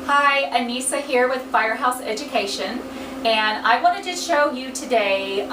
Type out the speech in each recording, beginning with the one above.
Hi, Anissa here with Firehouse Education, and I wanted to show you today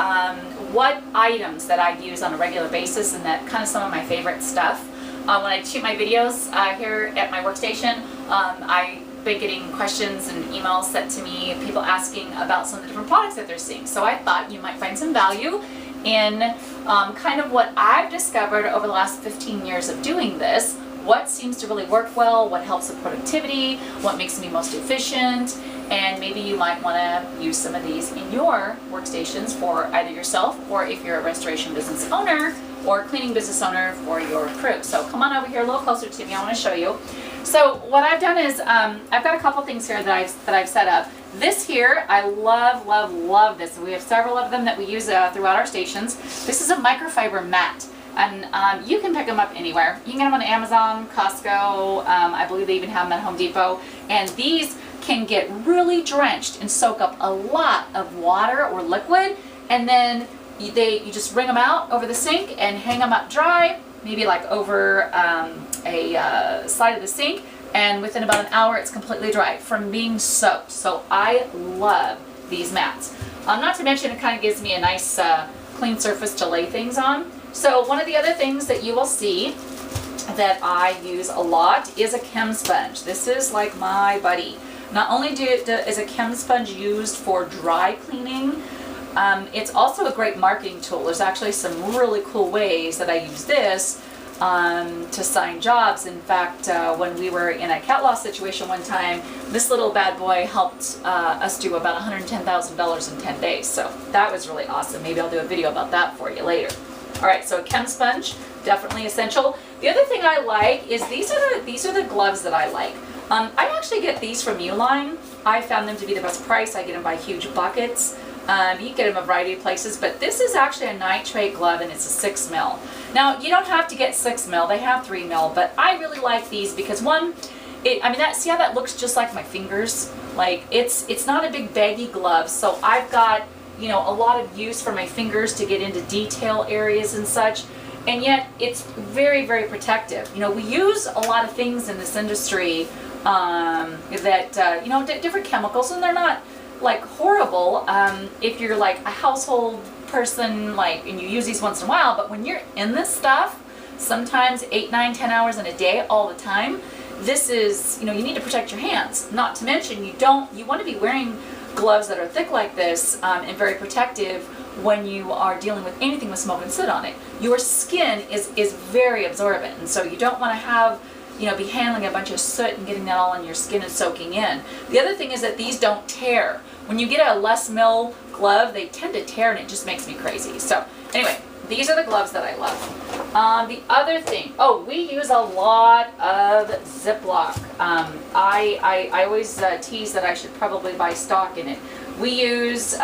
what items that I use on a regular basis and that kind of some of my favorite stuff. When I shoot my videos here at my workstation, I've been getting questions and emails sent to me, people asking about some of the different products that they're seeing. So I thought you might find some value in kind of what I've discovered over the last 15 years of doing this. What seems to really work well, what helps with productivity, what makes me most efficient, and maybe you might want to use some of these in your workstations for either yourself or if you're a restoration business owner or cleaning business owner for your crew. So come on over here a little closer to me, I want to show you. So what I've done is I've got a couple things here that I've set up. This here, I love this. We have several of them that we use throughout our stations. This is a microfiber mat. And you can pick them up anywhere. You can get them on Amazon, Costco, I believe they even have them at Home Depot. And these can get really drenched and soak up a lot of water or liquid. And then you just wring them out over the sink and hang them up dry, maybe like over a side of the sink. And within about an hour, it's completely dry from being soaked. So I love these mats. Not to mention, it kind of gives me a nice clean surface to lay things on. So one of the other things that you will see that I use a lot is a Chem Sponge. This is like my buddy. Not only is a Chem Sponge used for dry cleaning, it's also a great marketing tool. There's actually some really cool ways that I use this to sign jobs. In fact, when we were in a cat loss situation one time, this little bad boy helped us do about $110,000 in 10 days. So that was really awesome. Maybe I'll do a video about that for you later. All right, so a Chem Sponge, definitely essential. The other thing I like is these are the gloves that I like. I actually get these from Uline. I found them to be the best price. I get them by huge buckets. You can get them a variety of places, but this is actually a nitrate glove and it's a 6 mil. Now, you don't have to get 6 mil, they have 3 mil, but I really like these because one, see how that looks just like my fingers? Like it's not a big baggy glove, so I've got a lot of use for my fingers to get into detail areas and such, and yet it's very, very protective. We use a lot of things in this industry that, different chemicals, and they're not like horrible if you're like a household person, and you use these once in a while, but when you're in this stuff, sometimes 8, 9, 10 hours in a day, all the time, this is, you need to protect your hands. Not to mention, you want to be wearing gloves that are thick like this and very protective when you are dealing with anything with smoke and soot on it. Your skin is very absorbent, and so you don't want to have, be handling a bunch of soot and getting that all on your skin and soaking in. The other thing is that these don't tear. When you get a less mil glove, they tend to tear and it just makes me crazy. So anyway, these are the gloves that I love. The other thing, we use a lot of Ziploc. I always tease that I should probably buy stock in it. We use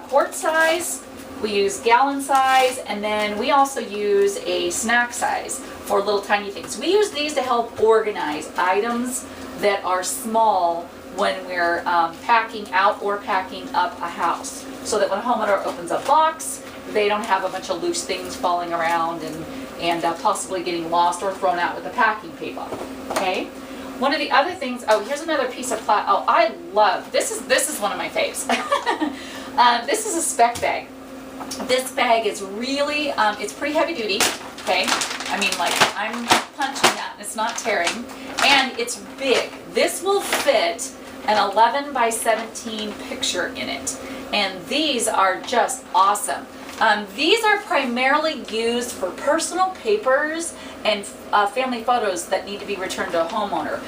quart size, we use gallon size, and then we also use a snack size for little tiny things. We use these to help organize items that are small when we're packing out or packing up a house, so that when a homeowner opens a box, they don't have a bunch of loose things falling around and possibly getting lost or thrown out with the packing paper. Okay. One of the other things. Here's another piece of plastic. I love this. This is one of my faves. This is a spec bag. This bag is really it's pretty heavy duty. Okay. I'm punching that. It's not tearing, and it's big. This will fit an 11 by 17 picture in it, and these are just awesome. These are primarily used for personal papers and family photos that need to be returned to a homeowner.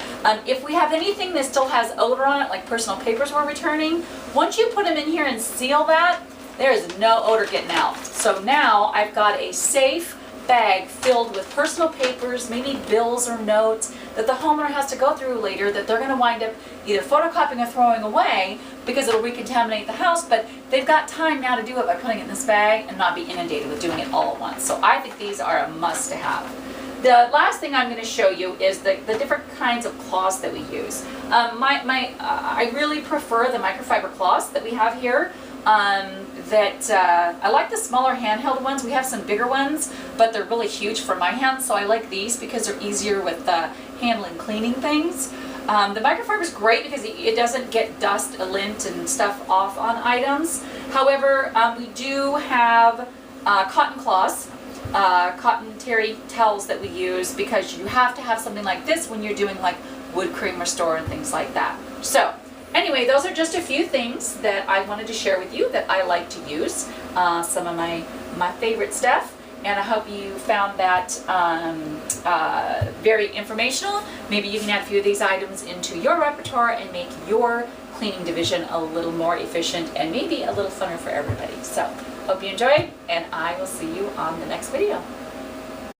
If we have anything that still has odor on it, like personal papers we're returning, once you put them in here and seal that, there is no odor getting out. So now I've got a safe bag filled with personal papers, maybe bills or notes that the homeowner has to go through later that they're going to wind up either photocopying or throwing away because it'll recontaminate the house, but they've got time now to do it by putting it in this bag and not be inundated with doing it all at once. So I think these are a must-have. The last thing I'm going to show you is the different kinds of cloths that we use. I really prefer the microfiber cloths that we have here. I like the smaller handheld ones. We have some bigger ones, but they're really huge for my hands, so I like these because they're easier with handling cleaning things. The microfiber is great because it doesn't get dust, lint, and stuff off on items. However, we do have cotton cloths, cotton terry towels that we use because you have to have something like this when you're doing like wood cream restore and things like that. So anyway, those are just a few things that I wanted to share with you that I like to use, some of my favorite stuff. And I hope you found that very informational. Maybe you can add a few of these items into your repertoire and make your cleaning division a little more efficient and maybe a little funner for everybody. So, hope you enjoyed, and I will see you on the next video.